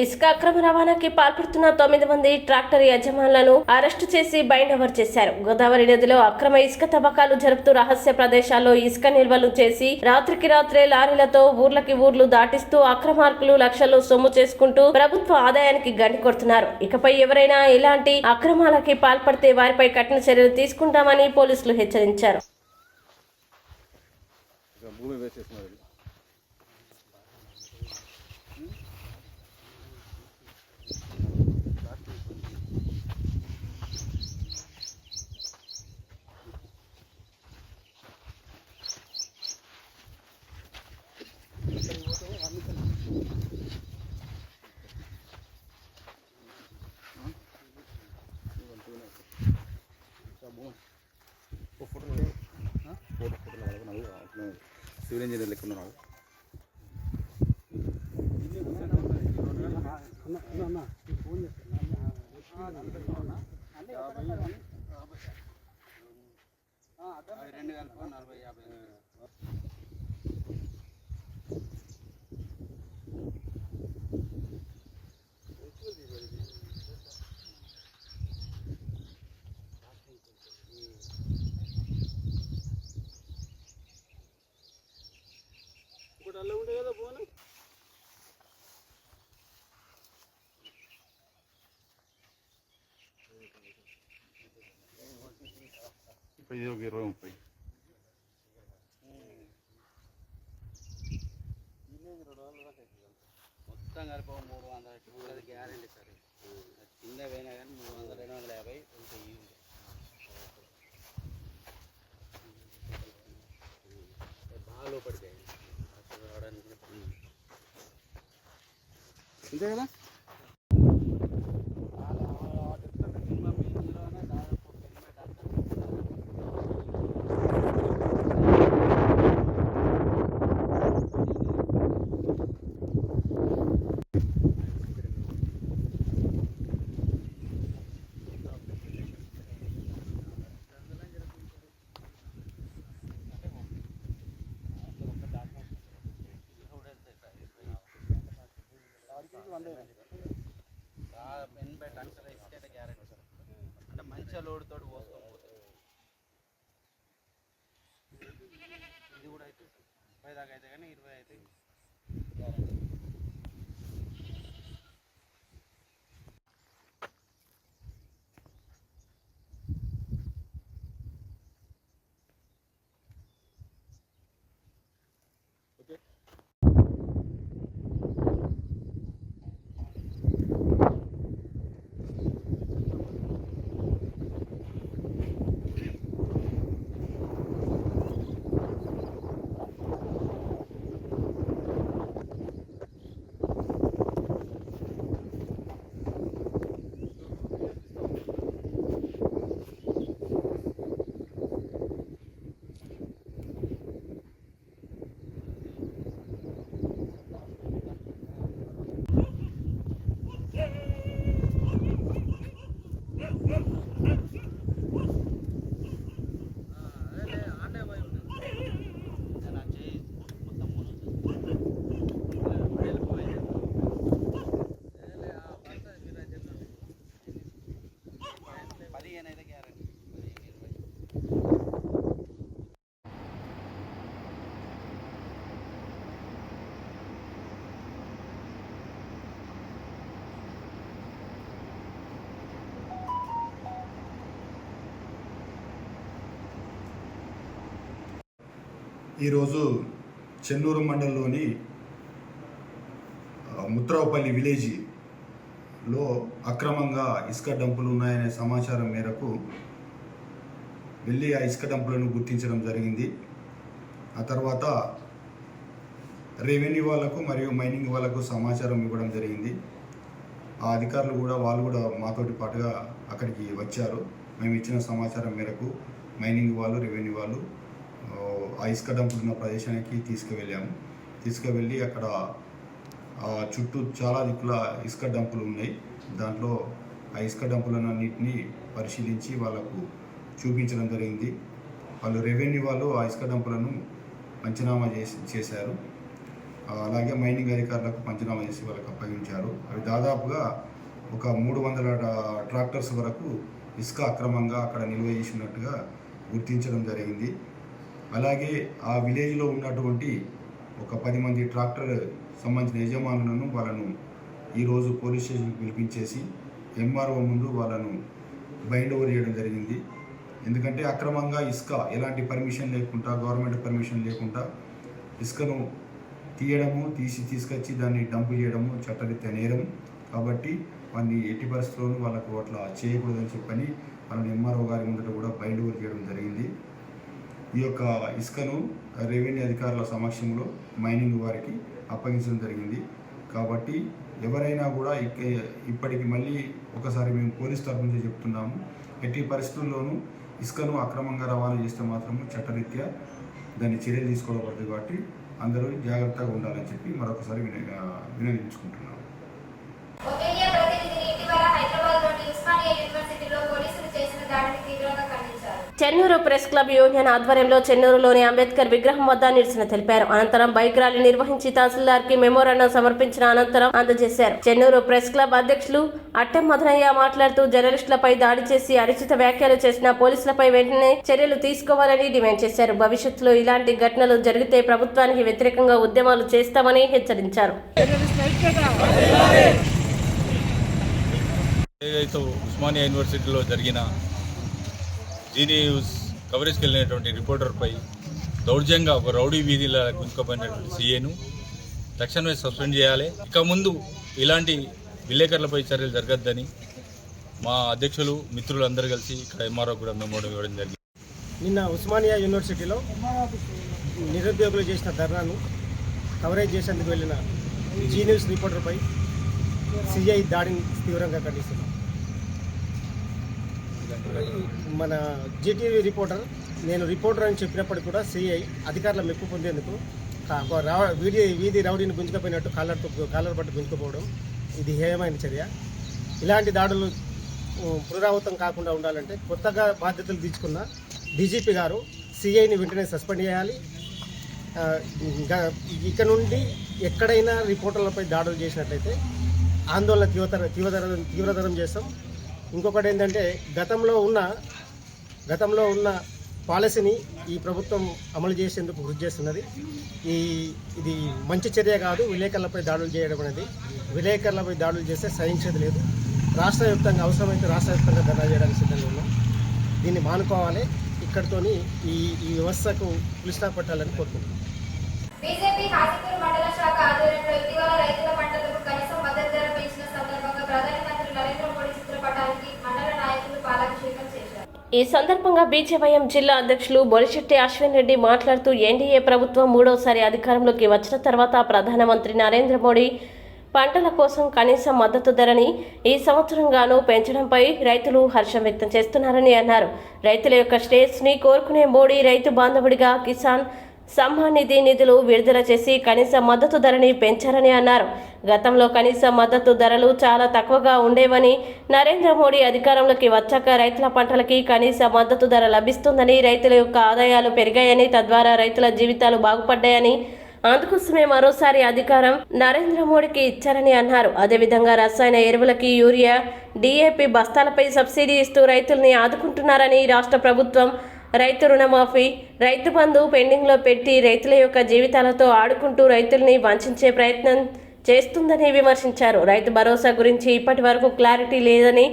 ఇసుక అక్రమ రవాణాకి పాల్పడుతున్న 9 మంది ట్రాక్టర్ యజమానులను అరెస్టు చేసి బైండ్ ఓవర్ చేశారు. గోదావరి నదిలో అక్రమ ఇసుక తవ్వకాలు జరుపుతూ రహస్య ప్రదేశాల్లో ఇసుక నిల్వలు చేసి రాత్రికి రాత్రే లారీలతో ఊర్లకి ఊర్లు దాటిస్తూ అక్రమార్కులు లక్షలు సొమ్ము చేసుకుంటూ ప్రభుత్వ ఆదాయానికి గండి కొడుతున్నారు. ఇకపై ఎవరైనా ఇలాంటి అక్రమాలకి పాల్పడితే వారిపై కఠిన చర్యలు తీసుకుంటామని పోలీసులు హెచ్చరించారు. సివిల్ ఇంజనీర్ లెక్క ఉన్నాడు. అలా ఉండే కదా పోను ఇది ఒక 20-30 మొత్తం కలిపి 300 గ్యారెంటీ సార్. కింద పోయినా కానీ 300-250 ఉంటాయి. బాగా లోపడిపోయాయి అంతే కదా. అంటే మంచిగా లోడ్తో పోసుకోకపోతే ఇది కూడా అయితే 30 దాకా అయితే కానీ 20 అయితే ఈరోజు చెన్నూరు మండలంలోని ముత్రావుపల్లి విలేజ్లో అక్రమంగా ఇసుక డంపులు ఉన్నాయనే సమాచారం మేరకు వెళ్ళి ఆ ఇసుక డంపులను గుర్తించడం జరిగింది. ఆ తర్వాత రెవెన్యూ వాళ్ళకు మరియు మైనింగ్ వాళ్ళకు సమాచారం ఇవ్వడం జరిగింది. ఆ అధికారులు కూడా వాళ్ళు కూడా మాతోటి పాటుగా అక్కడికి వచ్చారు. మేము ఇచ్చిన సమాచారం మేరకు మైనింగ్ వాళ్ళు రెవెన్యూ వాళ్ళు ఆ ఇసుక డంపులు ఉన్న ప్రదేశానికి తీసుకువెళ్ళి అక్కడ చుట్టూ చాలా దిక్కుల ఇసుక డంపులు ఉన్నాయి. దాంట్లో ఆ ఇసుక డంపులన్నింటినీ పరిశీలించి వాళ్ళకు చూపించడం జరిగింది. వాళ్ళు రెవెన్యూ వాళ్ళు ఆ ఇసుక డంపులను పంచనామా చేశారు. అలాగే మైనింగ్ అధికారులకు పంచనామా చేసి వాళ్ళకి అప్పగించారు. అవి దాదాపుగా ఒక 300 ట్రాక్టర్స్ వరకు ఇసుక అక్రమంగా అక్కడ నిల్వ చేసినట్టుగా గుర్తించడం జరిగింది. అలాగే ఆ విలేజ్లో ఉన్నటువంటి ఒక 10 మంది ట్రాక్టర్ సంబంధించిన యజమానులను వాళ్ళను ఈరోజు పోలీస్ స్టేషన్కి పిలిపించేసి ఎంఆర్ఓ ముందు వాళ్ళను బైండ్ ఓవర్ చేయడం జరిగింది. ఎందుకంటే అక్రమంగా ఇసుక ఎలాంటి పర్మిషన్ లేకుండా, గవర్నమెంట్ పర్మిషన్ లేకుండా ఇసుకను తీయడము, తీసుకొచ్చి దాన్ని డంప్ చేయడము చట్టరీత్యా నేరం. కాబట్టి వారిని ఎట్టి పరిస్థితుల్లోనూ వాళ్ళకు అట్లా చేయకూడదని చెప్పని వాళ్ళని ఎంఆర్ఓ గారి ముందట కూడా బైండ్ ఓవర్ చేయడం జరిగింది. ఈ యొక్క ఇసుకను రెవెన్యూ అధికారుల సమక్షంలో మైనింగ్ వారికి అప్పగించడం జరిగింది. కాబట్టి ఎవరైనా కూడా ఇప్పటికి మళ్ళీ ఒకసారి మేము పోలీస్ తరఫు నుంచి చెప్తున్నాము, ఎట్టి పరిస్థితుల్లోనూ ఇసుకను అక్రమంగా రవాణా చేస్తే మాత్రము చట్టరీత్యా దాన్ని చర్యలు తీసుకోబడుతుంది. కాబట్టి అందరూ జాగ్రత్తగా ఉండాలని చెప్పి మరొకసారి వినియోగించుకుంటున్నాము. చెన్నూరు ప్రెస్ క్లబ్ యూనియన్ ఆధ్వర్యంలో చెన్నూరులోని అంబేద్కర్ విగ్రహం వద్ద నిరసన తెలిపారు. అనంతరం బైక్ ర్యాలీ నిర్వహించి తహసీల్దార్ కి మెమోరాండం సమర్పించిన అనంతరం అందజేశారు. చెన్నూరు ప్రెస్ క్లబ్ అధ్యక్షులు అట్టెం మదనయ్య మాట్లాడుతూ జర్నలిస్టులపై దాడి చేసి అనుచిత వ్యాఖ్యలు చేసిన పోలీసులపై వెంటనే చర్యలు తీసుకోవాలని డిమాండ్ చేశారు. భవిష్యత్తులో ఇలాంటి ఘటనలు జరిగితే ప్రభుత్వానికి వ్యతిరేకంగా ఉద్యమాలు చేస్తామని హెచ్చరించారు. ఉస్మానియా యూనివర్సిటీలో జరిగిన జీ న్యూస్ కవరేజ్కి వెళ్ళినటువంటి రిపోర్టర్పై దౌర్జంగా ఒక రౌడీ వీధిలో గుంజుకుపోయినటువంటి సీఏను తక్షణమే సస్పెండ్ చేయాలి. ఇక ముందు ఇలాంటి విలేకరులపై చర్యలు జరగద్దని మా అధ్యక్షులు మిత్రులందరూ కలిసి ఇక్కడ ఎంఆర్ఓ కూడా మెమోరాండం ఇవ్వడం జరిగింది. నిన్న ఉస్మానియా యూనివర్సిటీలో నిరుద్యోగులు చేసిన ధర్నాను కవరేజ్ చేసేందుకు వెళ్ళిన జీ న్యూస్ రిపోర్టర్పై సిఐ దాడిని తీవ్రంగా ఖండిస్తున్నాం. మన జీటీవీ రిపోర్టర్ నేను రిపోర్టర్ అని చెప్పినప్పటికీ కూడా సిఐ అధికారుల మెప్పు పొందేందుకు వీధి రౌడీని గుంజుకపోయినట్టు కాలర్ పట్టు గుంజుకుపోవడం ఇది హేయమైన చర్య. ఇలాంటి దాడులు పునరావృతం కాకుండా ఉండాలంటే కొత్తగా బాధ్యతలు తీసుకున్న డీజీపీ గారు సిఐని వెంటనే సస్పెండ్ చేయాలి. ఇక నుండి ఎక్కడైనా రిపోర్టర్లపై దాడులు చేసినట్లయితే ఆందోళన తీవ్రతరం చేస్తాం. ఇంకొకటి ఏంటంటే గతంలో ఉన్న పాలసీని ఈ ప్రభుత్వం అమలు చేసేందుకు కృషి చేస్తున్నది. ఇది మంచి చర్య కాదు. విలేకరులపై దాడులు చేయడం అనేది, విలేకరులపై దాడులు చేస్తే సహించేది లేదు. రాష్ట్ర వ్యాప్తంగా అవసరమైతే రాష్ట్ర వ్యాప్తంగా ధర్నా చేయడానికి సిద్ధంగా ఉన్నాం. దీన్ని మానుకోవాలి. ఇక్కడితోని ఈ వ్యవస్థకు పులి స్టాప్ పెట్టాలని కోరుకుంటున్నాం. బీజేపీ హాజీపూర్ మండల శాఖ ఆధ్వర్యంలో ఇటీవల రైతుల పంటలకు కనీస మద్దతు ధర పెంచిన సందర్భంగా ప్రధానమంత్రి నరేంద్ర మోడీ చిత్రపటానికి మండల నాయకులు పాలాభిషేకం చేశారు. ఈ సందర్భంగా బీజేవైఎం జిల్లా అధ్యక్షులు బొలిశెట్టి అశ్విన్ రెడ్డి మాట్లాడుతూ ఎన్డీఏ ప్రభుత్వం మూడోసారి అధికారంలోకి వచ్చిన తర్వాత ప్రధానమంత్రి నరేంద్ర మోడీ పంటల కోసం కనీస మద్దతు ధరని ఈ సంవత్సరంగానూ పెంచడంపై రైతులు హర్షం వ్యక్తం చేస్తున్నారని అన్నారు. రైతుల యొక్క శ్రేయస్సుని కోరుకునే మోడీ రైతు బాంధవుడిగా కిసాన్ సమ్మాన్ నిధి నిధులు విడుదల చేసి కనీస మద్దతు ధరని పెంచారని అన్నారు. గతంలో కనీస మద్దతు ధరలు చాలా తక్కువగా ఉండేవని, నరేంద్ర మోడీ అధికారంలోకి వచ్చాక రైతుల పంటలకి కనీస మద్దతు ధర లభిస్తుందని, రైతుల యొక్క ఆదాయాలు పెరిగాయని, తద్వారా రైతుల జీవితాలు బాగుపడ్డాయని, అందుకోసమే మరోసారి అధికారం నరేంద్ర మోడీకి ఇచ్చారని అన్నారు. అదేవిధంగా రసాయన ఎరువులకి యూరియా, DAP బస్తాలపై సబ్సిడీ ఇస్తూ రైతుల్ని ఆదుకుంటున్నారని, రాష్ట్ర ప్రభుత్వం రైతు రుణమాఫీ, రైతు బంధు పెండింగ్లో పెట్టి రైతుల యొక్క జీవితాలతో ఆడుకుంటూ రైతుల్ని వంచే ప్రయత్నం చేస్తుందని విమర్శించారు. రైతు భరోసా గురించి ఇప్పటి వరకు క్లారిటీ లేదని,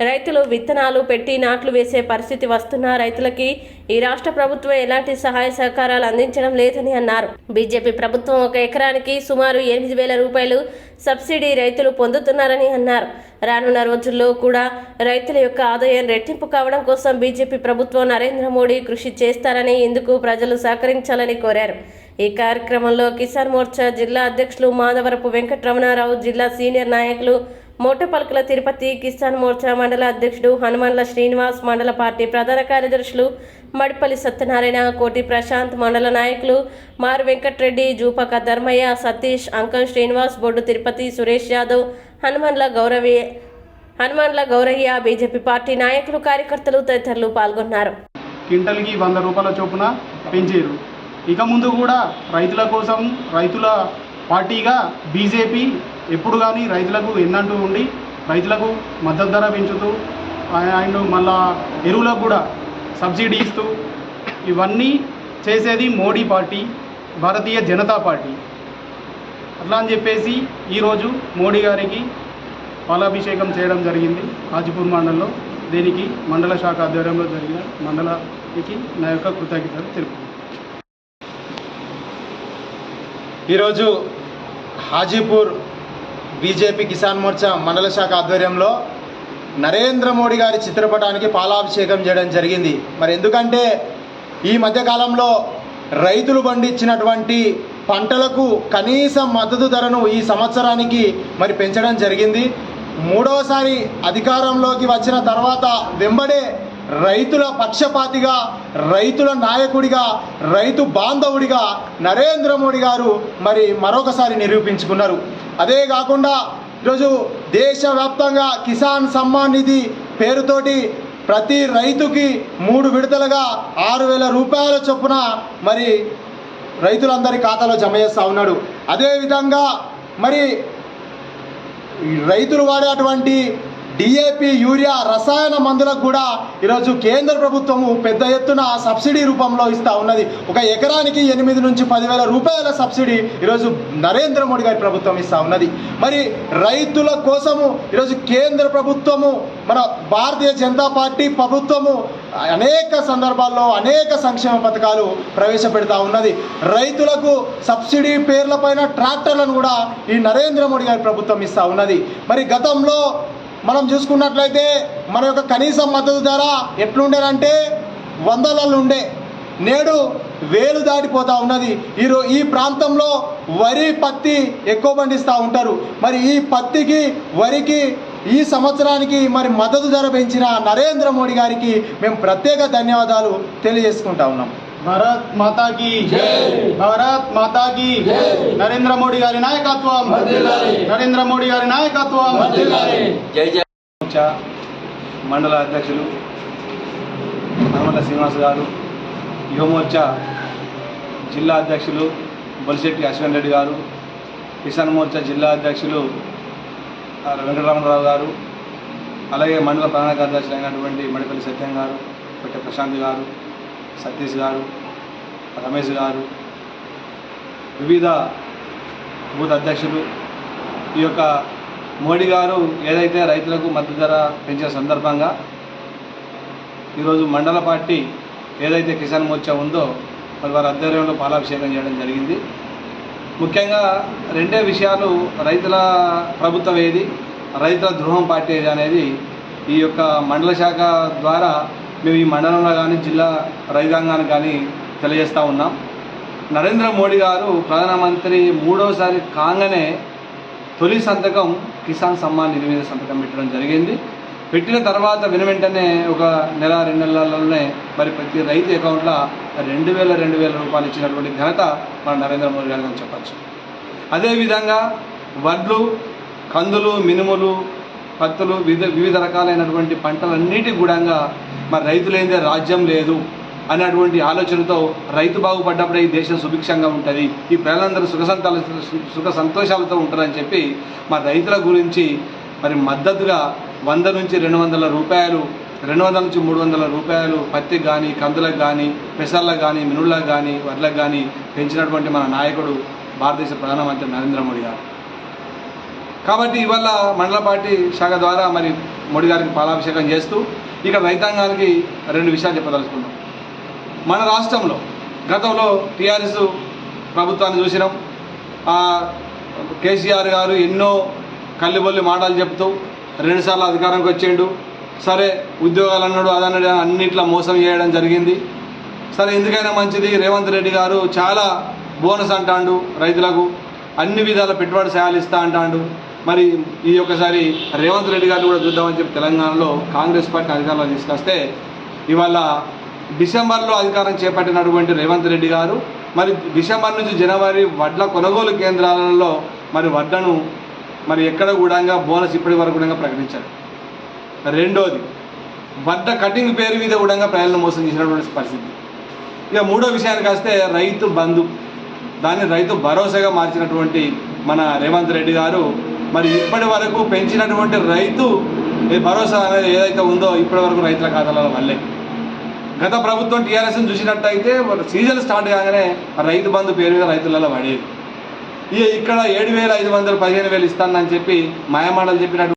రైతులు విత్తనాలు పెట్టి నాట్లు వేసే పరిస్థితి వస్తున్నా రైతులకి ఈ రాష్ట్ర ప్రభుత్వం ఎలాంటి సహాయ సహకారాలు అందించడం లేదని అన్నారు. బీజేపీ ప్రభుత్వం 1 ఎకరానికి సుమారు 8,000 రూపాయలు సబ్సిడీ రైతులు పొందుతున్నారని అన్నారు. రానున్న రోజుల్లో కూడా రైతుల యొక్క ఆదాయం రెట్టింపు కావడం కోసం బీజేపీ ప్రభుత్వం నరేంద్ర మోడీ కృషి చేస్తారని, ఇందుకు ప్రజలు సహకరించాలని కోరారు. ఈ కార్యక్రమంలో కిసాన్ మోర్చా జిల్లా అధ్యక్షులు మాధవరపు వెంకటరమణారావు, జిల్లా సీనియర్ నాయకులు మోటపల్కల తిరుపతి, కిసాన్ మోర్చా మండల అధ్యక్షుడు హనుమన్ల శ్రీనివాస్, మండల పార్టీ ప్రధాన కార్యదర్శులు మడిపల్లి సత్యనారాయణ, కోటి ప్రశాంత్, మండల నాయకులు మారు వెంకట్రెడ్డి, జూపక ధర్మయ్య, సతీష్, అంకం శ్రీనివాస్, బొడ్డు తిరుపతి, సురేష్ యాదవ్, హనుమన్ల గౌరయ్య, బీజేపీ పార్టీ నాయకులు, కార్యకర్తలు తదితరులు పాల్గొన్నారు. క్వింటల్కి 100 రూపాయల చొప్పున పెంచారు. ఇక ముందు కూడా రైతుల కోసం, రైతుల పార్టీగా బీజేపీ ఎప్పుడు కానీ రైతులకు ఎన్నంటూ ఉండి రైతులకు మద్దతు ధర పెంచుతూ అండ్ మళ్ళా ఎరువులకు కూడా సబ్సిడీ ఇస్తూ ఇవన్నీ చేసేది మోడీ పార్టీ, భారతీయ జనతా పార్టీ. అట్లా అని చెప్పేసి ఈరోజు మోడీ గారికి పాలాభిషేకం చేయడం జరిగింది హాజీపూర్ మండలంలో. దీనికి మండల శాఖ ఆధ్వర్యంలో జరిగిన మండలానికి నా యొక్క కృతజ్ఞతలు తెలుపుతున్నాను. ఈరోజు హాజీపూర్ బీజేపీ కిసాన్ మోర్చా మండల శాఖ ఆధ్వర్యంలో నరేంద్ర మోడీ గారి చిత్రపటానికి పాలాభిషేకం చేయడం జరిగింది. మరి ఎందుకంటే ఈ మధ్యకాలంలో రైతులు పండించినటువంటి పంటలకు కనీస మద్దతు ధరను ఈ సంవత్సరానికి మరి పెంచడం జరిగింది. మూడవసారి అధికారంలోకి వచ్చిన తర్వాత వెంబడే రైతుల పక్షపాతిగా, రైతుల నాయకుడిగా, రైతు బాంధవుడిగా నరేంద్ర మోడీ గారు మరి మరొకసారి నిరూపించుకున్నారు. అదే కాకుండా ఈరోజు దేశవ్యాప్తంగా కిసాన్ సమ్మాన్ నిధి పేరుతోటి ప్రతి రైతుకి 3 విడతలుగా 6,000 రూపాయల చొప్పున మరి రైతులందరి ఖాతాలో జమ చేస్తూ ఉన్నాడు. అదేవిధంగా మరి రైతులు వాడేటువంటి డిఏపి, యూరియా, రసాయన మందులకు కూడా ఈరోజు కేంద్ర ప్రభుత్వము పెద్ద ఎత్తున సబ్సిడీ రూపంలో ఇస్తూ ఉన్నది. ఒక ఎకరానికి 8 నుంచి 10,000 రూపాయల సబ్సిడీ ఈరోజు నరేంద్ర మోడీ గారి ప్రభుత్వం ఇస్తూ ఉన్నది. మరి రైతుల కోసము ఈరోజు కేంద్ర ప్రభుత్వము, మన భారతీయ జనతా పార్టీ ప్రభుత్వము అనేక సందర్భాల్లో అనేక సంక్షేమ పథకాలు ప్రవేశపెడతా ఉన్నది. రైతులకు సబ్సిడీ పేర్లపైన ట్రాక్టర్లను కూడా ఈ నరేంద్ర మోడీ గారి ప్రభుత్వం ఇస్తూ ఉన్నది. మరి గతంలో మనం చూసుకున్నట్లయితే మన యొక్క కనీస మద్దతు ధర ఎట్లుండేనంటే 100లలో ఉండే, నేడు 1000 దాటిపోతూ ఉన్నది. ఈ ప్రాంతంలో వరి, పత్తి ఎక్కువ పండిస్తూ ఉంటారు. మరి ఈ పత్తికి, వరికి ఈ సంవత్సరానికి మరి మద్దతు ధర పెంచిన నరేంద్ర మోడీ గారికి మేము ప్రత్యేక ధన్యవాదాలు తెలియజేసుకుంటా ఉన్నాం. భారత్ మాతాకి భారత్ మాతాకి నరేంద్ర మోడీ గారి నాయకత్వం, నరేంద్ర మోడీ గారి నాయకత్వం. మండల అధ్యక్షులు నర్మల శ్రీనివాస్ గారు, యువమోర్చా జిల్లా అధ్యక్షులు బొలిశెట్టి అశ్వన్ రెడ్డి గారు, కిసాన్ మోర్చా జిల్లా అధ్యక్షులు వెంకటరమణరావు గారు, అలాగే మండల ప్రధాన కార్యదర్శులు అయినటువంటి మడిపల్లి సత్యం గారు, పెట్టె ప్రశాంత్ గారు, సతీష్ గారు, రమేష్ గారు, వివిధ బూత్ అధ్యక్షులు, ఈ యొక్క మోడీ గారు ఏదైతే రైతులకు మద్దతు ధర పెంచిన సందర్భంగా ఈరోజు మండల పార్టీ ఏదైతే కిసాన్ మోర్చా ఉందో మరి వారి ఆధ్వర్యంలో పాలాభిషేకం చేయడం జరిగింది. ముఖ్యంగా 2 విషయాలు, రైతుల ప్రభుత్వం ఏది, రైతుల ద్రోహం పార్టీ ఏది అనేది ఈ యొక్క మండల శాఖ ద్వారా మేము ఈ మండలంలో కానీ జిల్లా రైతాంగానికి కానీ తెలియజేస్తూ ఉన్నాం. నరేంద్ర మోడీ గారు ప్రధానమంత్రి 3వసారి కాగానే తొలి సంతకం కిసాన్ సమ్మాన్ నిధి మీద సంతకం పెట్టడం జరిగింది. పెట్టిన తర్వాత వెంటనే ఒక నెల 2 నెలల్లోనే మరి ప్రతి రైతు అకౌంట్లో 2,000 రూపాయలు ఇచ్చినటువంటి ఘనత మన నరేంద్ర మోడీ గారు అని చెప్పచ్చు. అదేవిధంగా వడ్లు, కందులు, మినుములు, పత్తులు, వివిధ రకాలైనటువంటి పంటలన్నిటి కూడా మరి రైతులేందే రాజ్యం లేదు అనేటువంటి ఆలోచనతో రైతు బాగుపడ్డప్పుడే ఈ దేశం సుభిక్షంగా ఉంటుంది, ఈ ప్రజలందరూ సుఖ సంతోషాలతో ఉంటారని చెప్పి మరి రైతుల గురించి మరి మద్దతుగా 100 నుంచి 200 రూపాయలు, 200 నుంచి 300 రూపాయలు పత్తికి కానీ, కందులకు కానీ, పెసర్లకు కానీ, మినుళ్ళకు కానీ, వడ్లకు కానీ పెంచినటువంటి మన నాయకుడు భారతదేశ ప్రధానమంత్రి నరేంద్ర మోడీ గారు. కాబట్టి ఇవాళ మండల పార్టీ శాఖ ద్వారా మరి మోడీ గారికి పాలాభిషేకం చేస్తూ ఇక రైతాంగానికి 2 విషయాలు చెప్పదలుచుకున్నాం. మన రాష్ట్రంలో గతంలో టీఆర్ఎస్ ప్రభుత్వాన్ని చూసినాం. కేసీఆర్ గారు ఎన్నో కల్లిబొల్లి మాటలు చెప్తూ 2 సార్లు అధికారంకి వచ్చిండు. సరే ఉద్యోగాలు అన్నాడు, అదన్నాడు, అన్నిట్లా మోసం చేయడం జరిగింది. సరే ఎందుకైనా మంచిది రేవంత్ రెడ్డి గారు చాలా బోనస్ అంటాడు, రైతులకు అన్ని విధాల పెట్టుబడి సాయాలు ఇస్తా అంటాడు. మరి ఈ ఒక్కసారి రేవంత్ రెడ్డి గారిని కూడా చూద్దామని చెప్పి తెలంగాణలో కాంగ్రెస్ పార్టీ అధికారంలో తీసుకొస్తే ఇవాళ డిసెంబర్లో అధికారం చేపట్టినటువంటి రేవంత్ రెడ్డి గారు మరి డిసెంబర్ నుంచి జనవరి వడ్ల కొనుగోలు కేంద్రాలలో మరి వడ్లను మరి ఎక్కడ కూడా బోనస్ ఇప్పటి వరకు కూడా ప్రకటించారు. రెండోది వడ్డ కటింగ్ పేరు మీద కూడా ప్రజలను మోసం చేసినటువంటి పరిస్థితి. ఇక 3వ విషయానికి వస్తే రైతు బంధు. దాన్ని రైతు భరోసాగా మార్చినటువంటి మన రేవంత్ రెడ్డి గారు మరి ఇప్పటి వరకు పెంచినటువంటి రైతు భరోసా అనేది ఏదైతే ఉందో ఇప్పటి వరకు రైతుల ఖాతాలలో వల్లే. గత ప్రభుత్వం టీఆర్ఎస్ని చూసినట్టయితే సీజన్ స్టార్ట్ కాగానే రైతు బంధు పేరు మీద రైతులలో పడేది. ఇక్కడ 7,500 15,000 ఇస్తానని చెప్పి మాయమాటలు చెప్పినట్టు